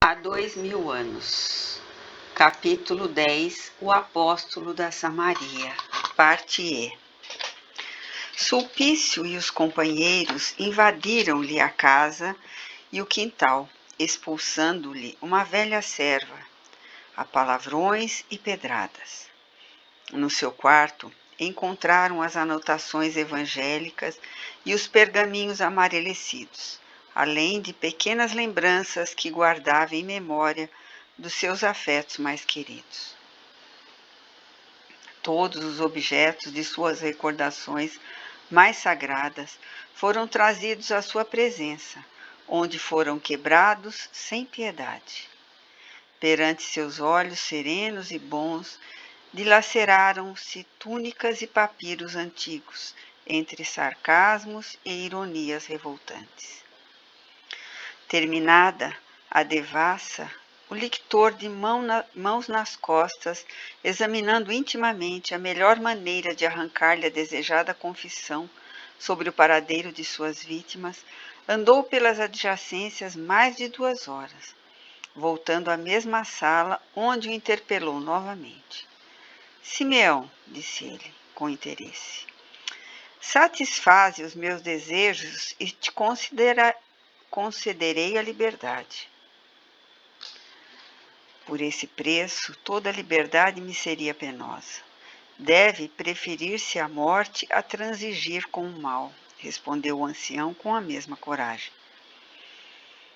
Há 2000 anos. Capítulo 10. O Apóstolo da Samaria. Parte E. Sulpício e os companheiros invadiram-lhe a casa e o quintal, expulsando-lhe uma velha serva, a palavrões e pedradas. No seu quarto, encontraram as anotações evangélicas e os pergaminhos amarelecidos, além de pequenas lembranças que guardava em memória dos seus afetos mais queridos. Todos os objetos de suas recordações mais sagradas foram trazidos à sua presença, onde foram quebrados sem piedade. Perante seus olhos serenos e bons, dilaceraram-se túnicas e papiros antigos, entre sarcasmos e ironias revoltantes. Terminada a devassa, o lictor, de mãos nas costas, examinando intimamente a melhor maneira de arrancar-lhe a desejada confissão sobre o paradeiro de suas vítimas, andou pelas adjacências mais de 2 horas, voltando à mesma sala, onde o interpelou novamente. Simeão, disse ele, com interesse, satisfaze os meus desejos e te concederei a liberdade. Por esse preço, toda a liberdade me seria penosa. Deve preferir-se a morte a transigir com o mal, respondeu o ancião com a mesma coragem.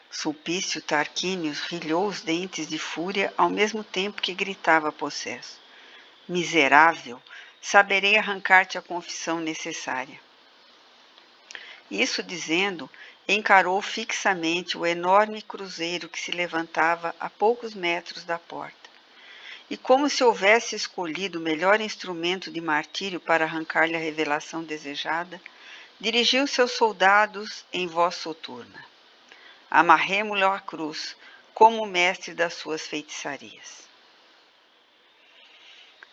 Sulpício Tarquínios rilhou os dentes de fúria ao mesmo tempo que gritava possesso. Miserável, saberei arrancar-te a confissão necessária. Isso dizendo, encarou fixamente o enorme cruzeiro que se levantava a poucos metros da porta. E como se houvesse escolhido o melhor instrumento de martírio para arrancar-lhe a revelação desejada, dirigiu seus soldados em voz soturna. Amarremo-lo à cruz, como o mestre das suas feitiçarias.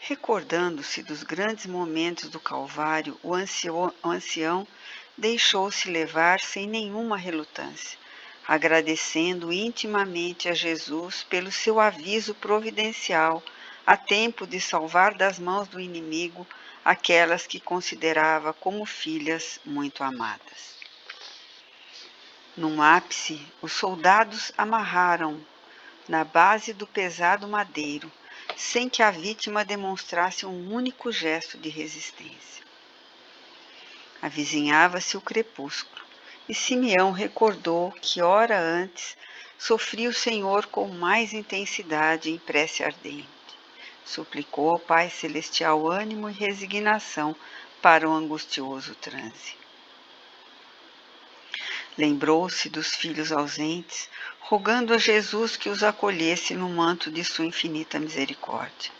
Recordando-se dos grandes momentos do Calvário, o ancião deixou-se levar sem nenhuma relutância, agradecendo intimamente a Jesus pelo seu aviso providencial a tempo de salvar das mãos do inimigo aquelas que considerava como filhas muito amadas. Num ápice, os soldados amarraram na base do pesado madeiro, sem que a vítima demonstrasse um único gesto de resistência. Avizinhava-se o crepúsculo, e Simeão recordou que, hora antes, sofria o Senhor com mais intensidade em prece ardente. Suplicou ao Pai Celestial ânimo e resignação para o angustioso transe. Lembrou-se dos filhos ausentes, rogando a Jesus que os acolhesse no manto de sua infinita misericórdia.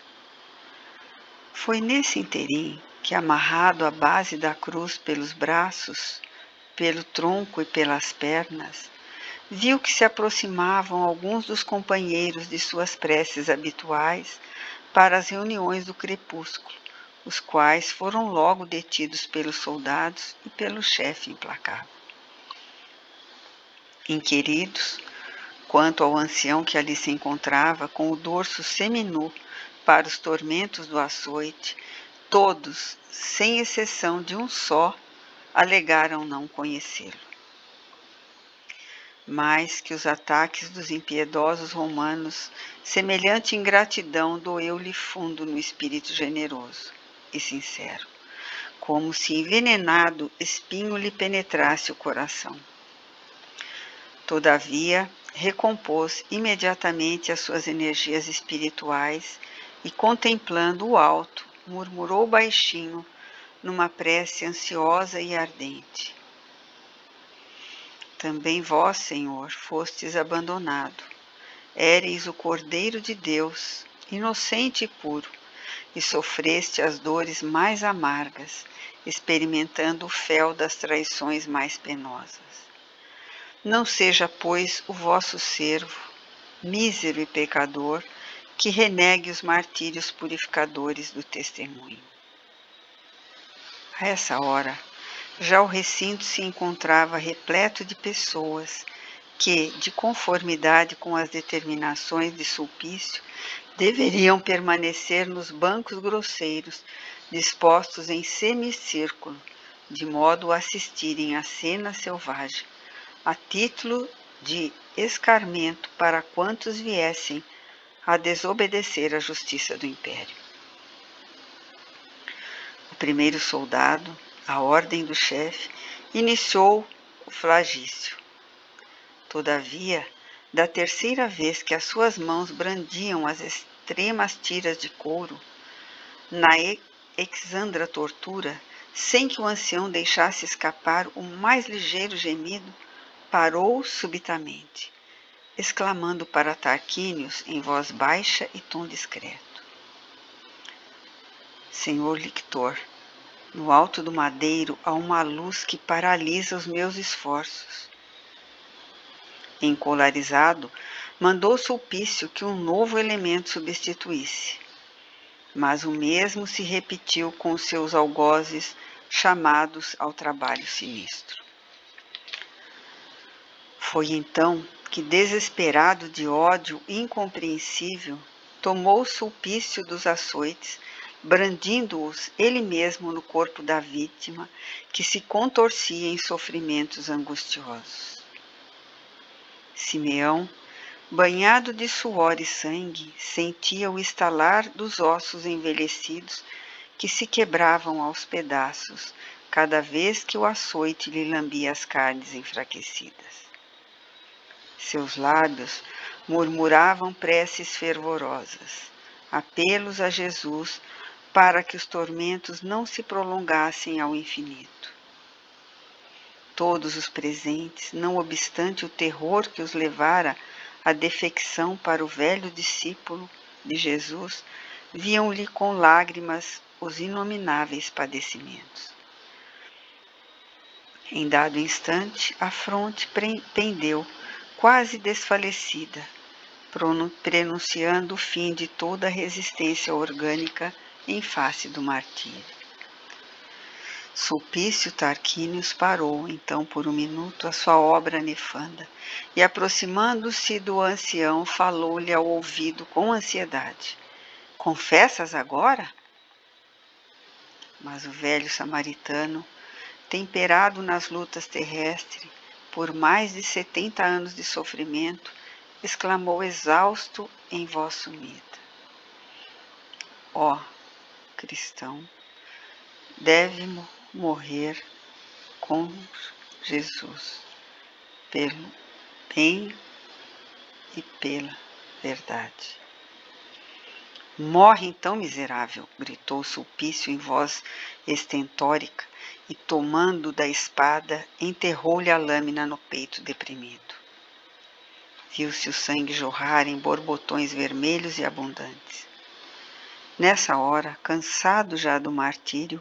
Foi nesse interim que, amarrado à base da cruz pelos braços, pelo tronco e pelas pernas, viu que se aproximavam alguns dos companheiros de suas preces habituais para as reuniões do crepúsculo, os quais foram logo detidos pelos soldados e pelo chefe implacável. Inquiridos quanto ao ancião que ali se encontrava, com o dorso seminu para os tormentos do açoite, todos, sem exceção de um só, alegaram não conhecê-lo. Mais que os ataques dos impiedosos romanos, semelhante ingratidão doeu-lhe fundo no espírito generoso e sincero, como se envenenado espinho lhe penetrasse o coração. Todavia, recompôs imediatamente as suas energias espirituais e, contemplando o alto, murmurou baixinho, numa prece ansiosa e ardente. Também vós, Senhor, fostes abandonado. Éreis o Cordeiro de Deus, inocente e puro, e sofreste as dores mais amargas, experimentando o fel das traições mais penosas. Não seja, pois, o vosso servo, mísero e pecador, que renegue os martírios purificadores do testemunho. A essa hora, já o recinto se encontrava repleto de pessoas que, de conformidade com as determinações de Sulpício, deveriam permanecer nos bancos grosseiros, dispostos em semicírculo, de modo a assistirem à cena selvagem, a título de escarmento para quantos viessem a desobedecer à justiça do império. O primeiro soldado, à ordem do chefe, iniciou o flagício. Todavia, da terceira vez que as suas mãos brandiam as extremas tiras de couro, na exandra tortura, sem que o ancião deixasse escapar o mais ligeiro gemido, parou subitamente, exclamando para Tarquínios em voz baixa e tom discreto: Senhor lictor, no alto do madeiro há uma luz que paralisa os meus esforços. Encolarizado, mandou Sulpício que um novo elemento substituísse. Mas o mesmo se repetiu com os seus algozes chamados ao trabalho sinistro. Foi então que, desesperado de ódio incompreensível, tomou Sulpício dos açoites, brandindo-os ele mesmo no corpo da vítima, que se contorcia em sofrimentos angustiosos. Simeão, banhado de suor e sangue, sentia o estalar dos ossos envelhecidos que se quebravam aos pedaços cada vez que o açoite lhe lambia as carnes enfraquecidas. Seus lábios murmuravam preces fervorosas, apelos a Jesus para que os tormentos não se prolongassem ao infinito. Todos os presentes, não obstante o terror que os levara à defecção para o velho discípulo de Jesus, viam-lhe com lágrimas os inomináveis padecimentos. Em dado instante, a fronte pendeu, quase desfalecida, prenunciando o fim de toda a resistência orgânica em face do martírio. Sulpício Tarquínios parou, então, por um minuto, a sua obra nefanda, e, aproximando-se do ancião, falou-lhe ao ouvido com ansiedade: Confessas agora? Mas o velho samaritano, temperado nas lutas terrestres, por mais de 70 anos de sofrimento, exclamou exausto em voz sumida: Ó, cristão, deve morrer com Jesus, pelo bem e pela verdade. Morre então, miserável! Gritou Sulpício em voz estentórica e, tomando da espada, enterrou-lhe a lâmina no peito deprimido. Viu-se o sangue jorrar em borbotões vermelhos e abundantes. Nessa hora, cansado já do martírio,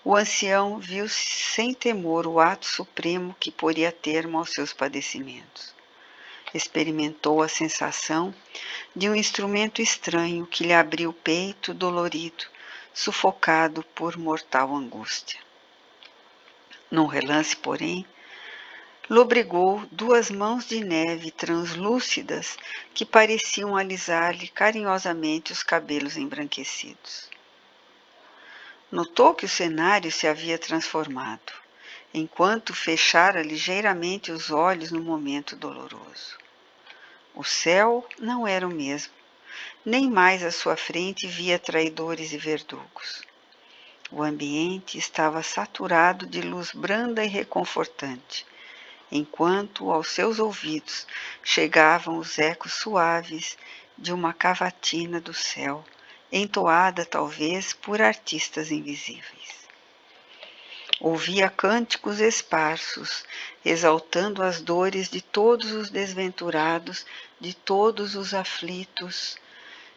o ancião viu sem temor o ato supremo que poria termo aos seus padecimentos. Experimentou a sensação de um instrumento estranho que lhe abriu o peito dolorido, sufocado por mortal angústia. Num relance, porém, lobrigou duas mãos de neve translúcidas que pareciam alisar-lhe carinhosamente os cabelos embranquecidos. Notou que o cenário se havia transformado, enquanto fechara ligeiramente os olhos no momento doloroso. O céu não era o mesmo, nem mais à sua frente via traidores e verdugos. O ambiente estava saturado de luz branda e reconfortante, enquanto aos seus ouvidos chegavam os ecos suaves de uma cavatina do céu, entoada talvez por artistas invisíveis. Ouvia cânticos esparsos, exaltando as dores de todos os desventurados, de todos os aflitos,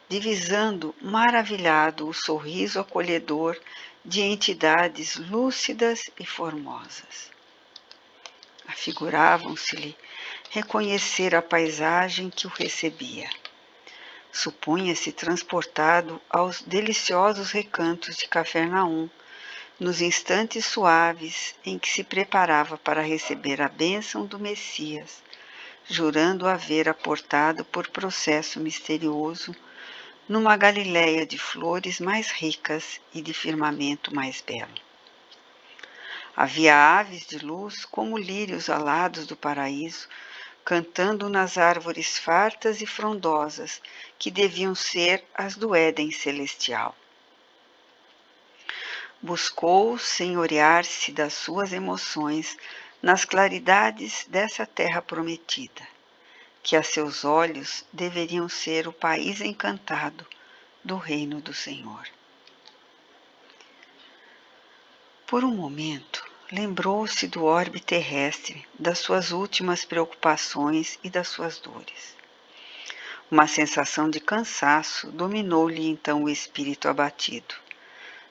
divisando maravilhado o sorriso acolhedor de entidades lúcidas e formosas. Afiguravam-se-lhe reconhecer a paisagem que o recebia. Supunha-se transportado aos deliciosos recantos de Cafarnaum, nos instantes suaves em que se preparava para receber a bênção do Messias, jurando haver aportado por processo misterioso numa Galiléia de flores mais ricas e de firmamento mais belo. Havia aves de luz como lírios alados do paraíso, cantando nas árvores fartas e frondosas que deviam ser as do Éden celestial. Buscou senhorear-se das suas emoções nas claridades dessa terra prometida, que a seus olhos deveriam ser o país encantado do reino do Senhor. Por um momento, lembrou-se do orbe terrestre, das suas últimas preocupações e das suas dores. Uma sensação de cansaço dominou-lhe então o espírito abatido.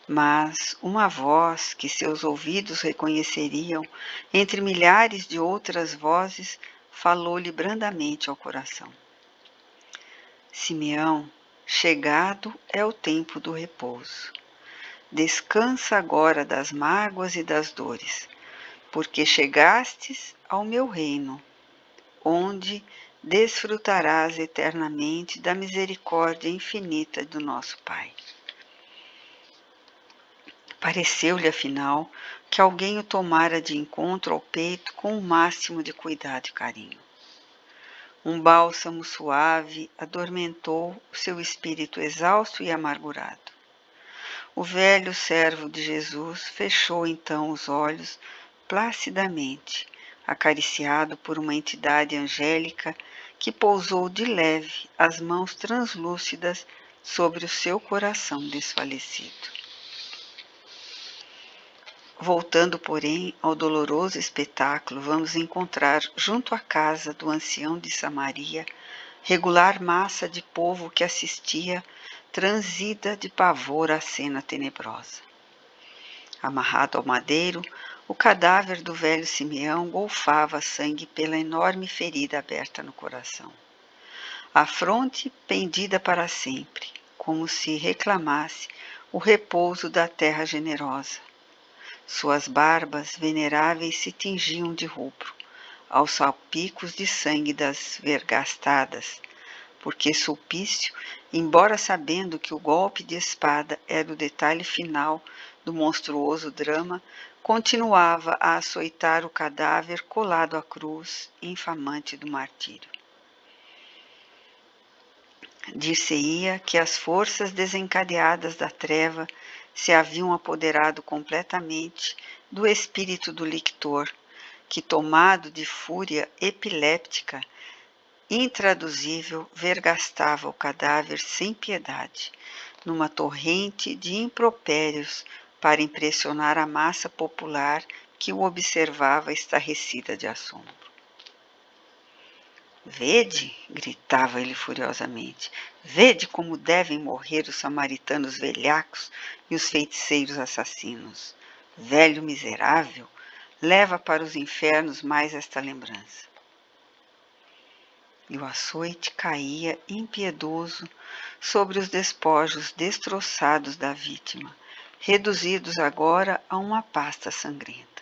Mas uma voz que seus ouvidos reconheceriam entre milhares de outras vozes falou-lhe brandamente ao coração. Simeão, chegado é o tempo do repouso. Descansa agora das mágoas e das dores, porque chegastes ao meu reino, onde desfrutarás eternamente da misericórdia infinita do nosso Pai. Pareceu-lhe, afinal, que alguém o tomara de encontro ao peito com o máximo de cuidado e carinho. Um bálsamo suave adormentou o seu espírito exausto e amargurado. O velho servo de Jesus fechou então os olhos placidamente, acariciado por uma entidade angélica que pousou de leve as mãos translúcidas sobre o seu coração desfalecido. Voltando, porém, ao doloroso espetáculo, vamos encontrar, junto à casa do ancião de Samaria, regular massa de povo que assistia, transida de pavor à cena tenebrosa. Amarrado ao madeiro, o cadáver do velho Simeão golfava sangue pela enorme ferida aberta no coração. A fronte pendida para sempre, como se reclamasse o repouso da terra generosa. Suas barbas veneráveis se tingiam de rubro, aos salpicos de sangue das vergastadas, porque Sulpício, embora sabendo que o golpe de espada era o detalhe final do monstruoso drama, continuava a açoitar o cadáver colado à cruz, infamante do martírio. Dir-se-ia que as forças desencadeadas da treva se haviam apoderado completamente do espírito do lictor, que, tomado de fúria epiléptica, intraduzível, vergastava o cadáver sem piedade, numa torrente de impropérios para impressionar a massa popular que o observava estarrecida de assombro. Vede, gritava ele furiosamente, vede como devem morrer os samaritanos velhacos e os feiticeiros assassinos. Velho miserável, leva para os infernos mais esta lembrança. E o açoite caía impiedoso sobre os despojos destroçados da vítima, reduzidos agora a uma pasta sangrenta.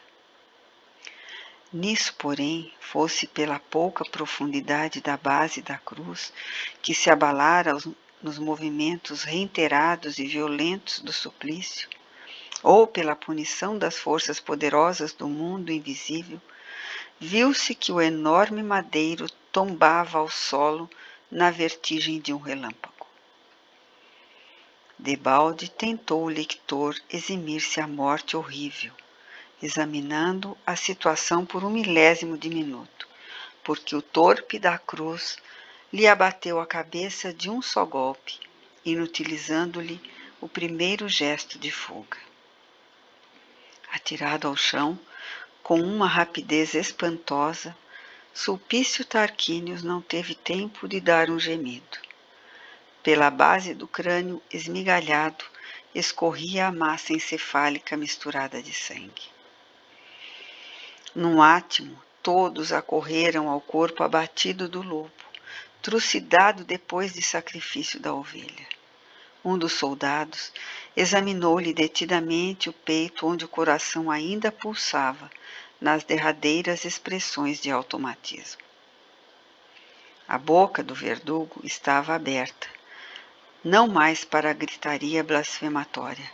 Nisso, porém, fosse pela pouca profundidade da base da cruz, que se abalara nos movimentos reiterados e violentos do suplício, ou pela punição das forças poderosas do mundo invisível, viu-se que o enorme madeiro tombava ao solo na vertigem de um relâmpago. Debalde tentou o lector eximir-se à morte horrível, examinando a situação por 1/1000 de minuto, porque o torpe da cruz lhe abateu a cabeça de um só golpe, inutilizando-lhe o primeiro gesto de fuga. Atirado ao chão, com uma rapidez espantosa, Sulpício Tarquínios não teve tempo de dar um gemido. Pela base do crânio esmigalhado escorria a massa encefálica misturada de sangue. Num átimo, todos acorreram ao corpo abatido do lobo, trucidado depois de sacrifício da ovelha. Um dos soldados examinou-lhe detidamente o peito onde o coração ainda pulsava nas derradeiras expressões de automatismo. A boca do verdugo estava aberta, não mais para a gritaria blasfematória,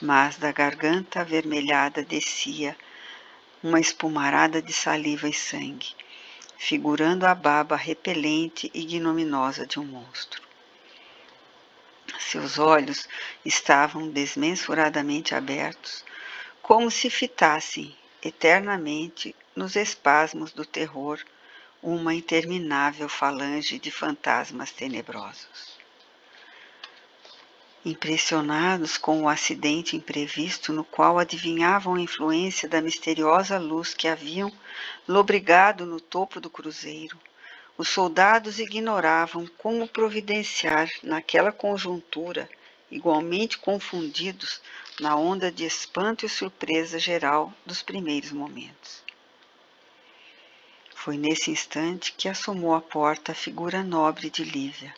mas da garganta avermelhada descia uma espumarada de saliva e sangue, figurando a baba repelente e ignominiosa de um monstro. Seus olhos estavam desmensuradamente abertos, como se fitassem eternamente nos espasmos do terror uma interminável falange de fantasmas tenebrosos. Impressionados com o acidente imprevisto no qual adivinhavam a influência da misteriosa luz que haviam lobrigado no topo do cruzeiro, os soldados ignoravam como providenciar naquela conjuntura, igualmente confundidos na onda de espanto e surpresa geral dos primeiros momentos. Foi nesse instante que assomou à porta a figura nobre de Lívia,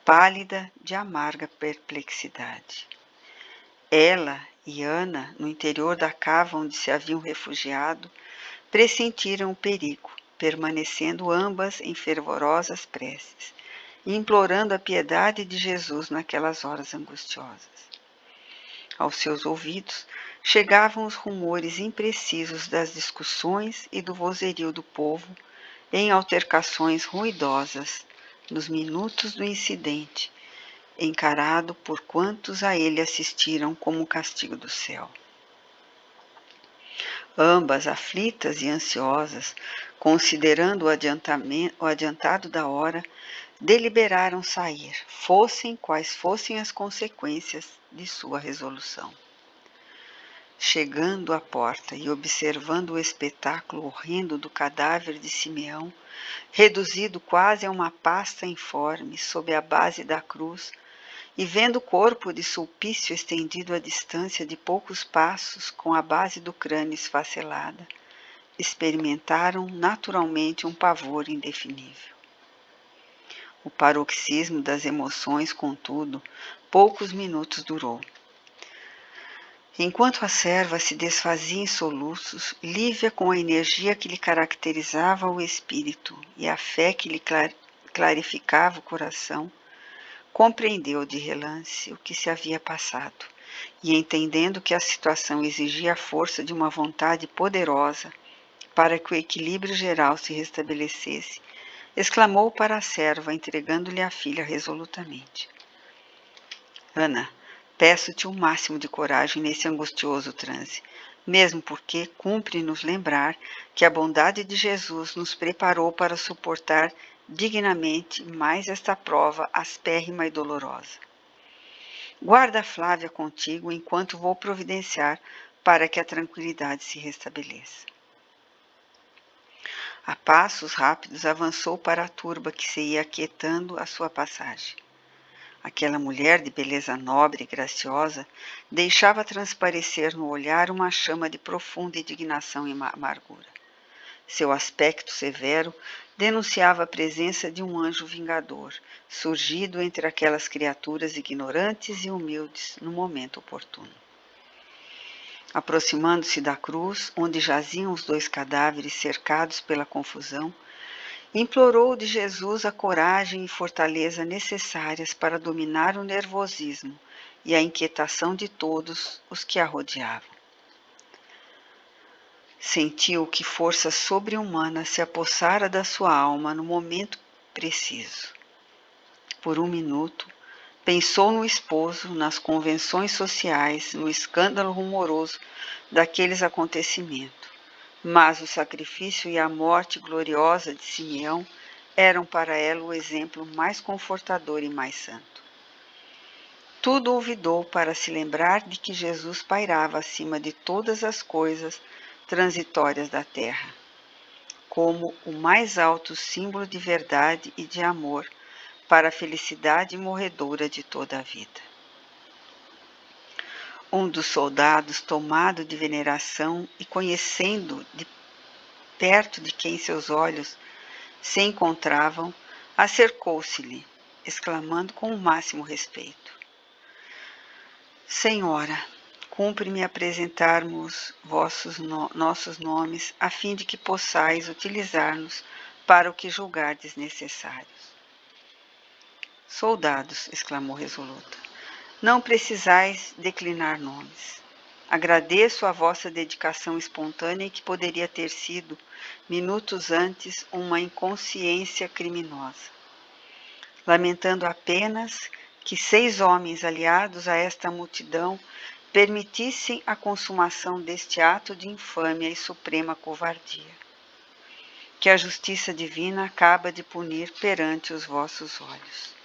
pálida de amarga perplexidade. Ela e Ana, no interior da cava onde se haviam refugiado, pressentiram o perigo, permanecendo ambas em fervorosas preces, e implorando a piedade de Jesus naquelas horas angustiosas. Aos seus ouvidos chegavam os rumores imprecisos das discussões e do vozerio do povo em altercações ruidosas nos minutos do incidente, encarado por quantos a ele assistiram como castigo do céu. Ambas, aflitas e ansiosas, considerando o adiantado da hora, deliberaram sair, fossem quais fossem as consequências de sua resolução. Chegando à porta e observando o espetáculo horrendo do cadáver de Simeão, reduzido quase a uma pasta informe sob a base da cruz, e vendo o corpo de Sulpício estendido à distância de poucos passos com a base do crânio esfacelada, experimentaram naturalmente um pavor indefinível. O paroxismo das emoções, contudo, poucos minutos durou. Enquanto a serva se desfazia em soluços, Lívia, com a energia que lhe caracterizava o espírito e a fé que lhe clarificava o coração, compreendeu de relance o que se havia passado e, entendendo que a situação exigia a força de uma vontade poderosa para que o equilíbrio geral se restabelecesse, exclamou para a serva, entregando-lhe a filha resolutamente: Ana, peço-te o máximo de coragem nesse angustioso transe, mesmo porque cumpre-nos lembrar que a bondade de Jesus nos preparou para suportar dignamente mais esta prova aspérrima e dolorosa. Guarda Flávia contigo enquanto vou providenciar para que a tranquilidade se restabeleça. A passos rápidos avançou para a turba que se ia aquietando à sua passagem. Aquela mulher de beleza nobre e graciosa deixava transparecer no olhar uma chama de profunda indignação e amargura. Seu aspecto severo denunciava a presença de um anjo vingador, surgido entre aquelas criaturas ignorantes e humildes no momento oportuno. Aproximando-se da cruz, onde jaziam os dois cadáveres cercados pela confusão, implorou de Jesus a coragem e fortaleza necessárias para dominar o nervosismo e a inquietação de todos os que a rodeavam. Sentiu que força sobre-humana se apossara da sua alma no momento preciso. Por um minuto, pensou no esposo, nas convenções sociais, no escândalo rumoroso daqueles acontecimentos. Mas o sacrifício e a morte gloriosa de Simeão eram para ela o exemplo mais confortador e mais santo. Tudo olvidou para se lembrar de que Jesus pairava acima de todas as coisas transitórias da terra, como o mais alto símbolo de verdade e de amor para a felicidade morredoura de toda a vida. Um dos soldados, tomado de veneração e conhecendo de perto de quem seus olhos se encontravam, acercou-se-lhe, exclamando com o máximo respeito: Senhora, cumpre-me apresentar-vos nossos nomes, a fim de que possais utilizar-nos para o que julgardes necessário. Soldados, exclamou resoluta, não precisais declinar nomes. Agradeço a vossa dedicação espontânea e que poderia ter sido, minutos antes, uma inconsciência criminosa. Lamentando apenas que 6 homens aliados a esta multidão permitissem a consumação deste ato de infâmia e suprema covardia, que a justiça divina acaba de punir perante os vossos olhos.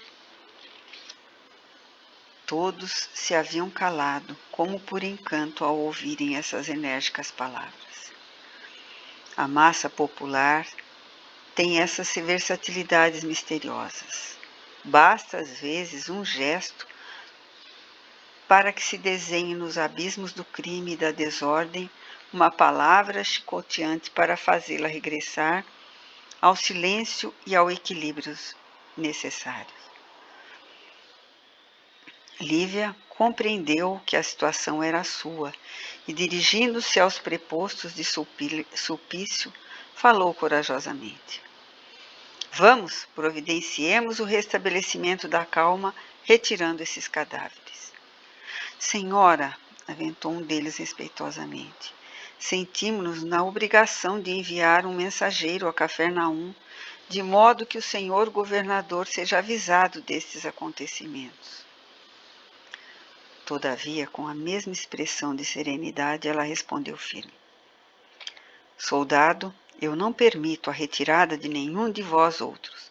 Todos se haviam calado, como por encanto, ao ouvirem essas enérgicas palavras. A massa popular tem essas versatilidades misteriosas. Basta, às vezes, um gesto para que se desenhe nos abismos do crime e da desordem uma palavra chicoteante para fazê-la regressar ao silêncio e ao equilíbrio necessários. Lívia compreendeu que a situação era sua e, dirigindo-se aos prepostos de Sulpício, falou corajosamente. Vamos, providenciemos o restabelecimento da calma, retirando esses cadáveres. Senhora, aventou um deles respeitosamente, sentimos-nos na obrigação de enviar um mensageiro a Cafarnaum, de modo que o senhor governador seja avisado destes acontecimentos. Todavia, com a mesma expressão de serenidade, ela respondeu firme. Soldado, eu não permito a retirada de nenhum de vós outros,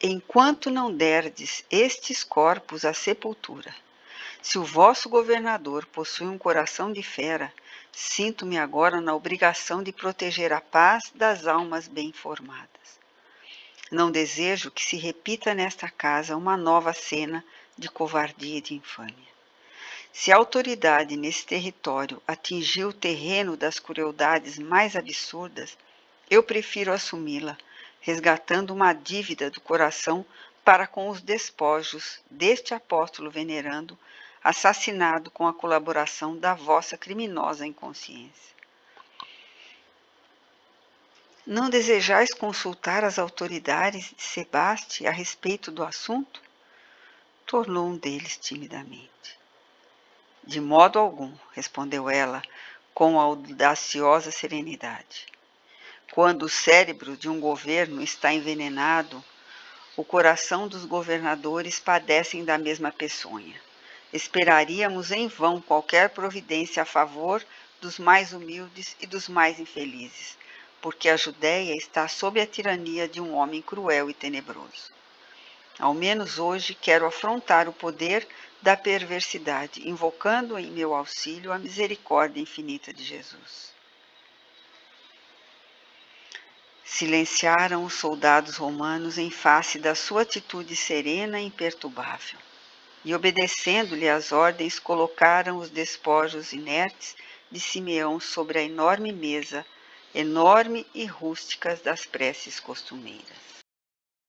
enquanto não derdes estes corpos à sepultura. Se o vosso governador possui um coração de fera, sinto-me agora na obrigação de proteger a paz das almas bem formadas. Não desejo que se repita nesta casa uma nova cena de covardia e de infâmia. Se a autoridade nesse território atingiu o terreno das crueldades mais absurdas, eu prefiro assumi-la, resgatando uma dívida do coração para com os despojos deste apóstolo venerando, assassinado com a colaboração da vossa criminosa inconsciência. Não desejais consultar as autoridades de Sebaste a respeito do assunto? Tornou um deles timidamente. De modo algum, respondeu ela com audaciosa serenidade. Quando o cérebro de um governo está envenenado, o coração dos governadores padecem da mesma peçonha. Esperaríamos em vão qualquer providência a favor dos mais humildes e dos mais infelizes, porque a Judéia está sob a tirania de um homem cruel e tenebroso. Ao menos hoje quero afrontar o poder da perversidade, invocando em meu auxílio a misericórdia infinita de Jesus. Silenciaram os soldados romanos em face da sua atitude serena e imperturbável, e, obedecendo-lhe as ordens, colocaram os despojos inertes de Simeão sobre a enorme mesa, enorme e rústicas das preces costumeiras.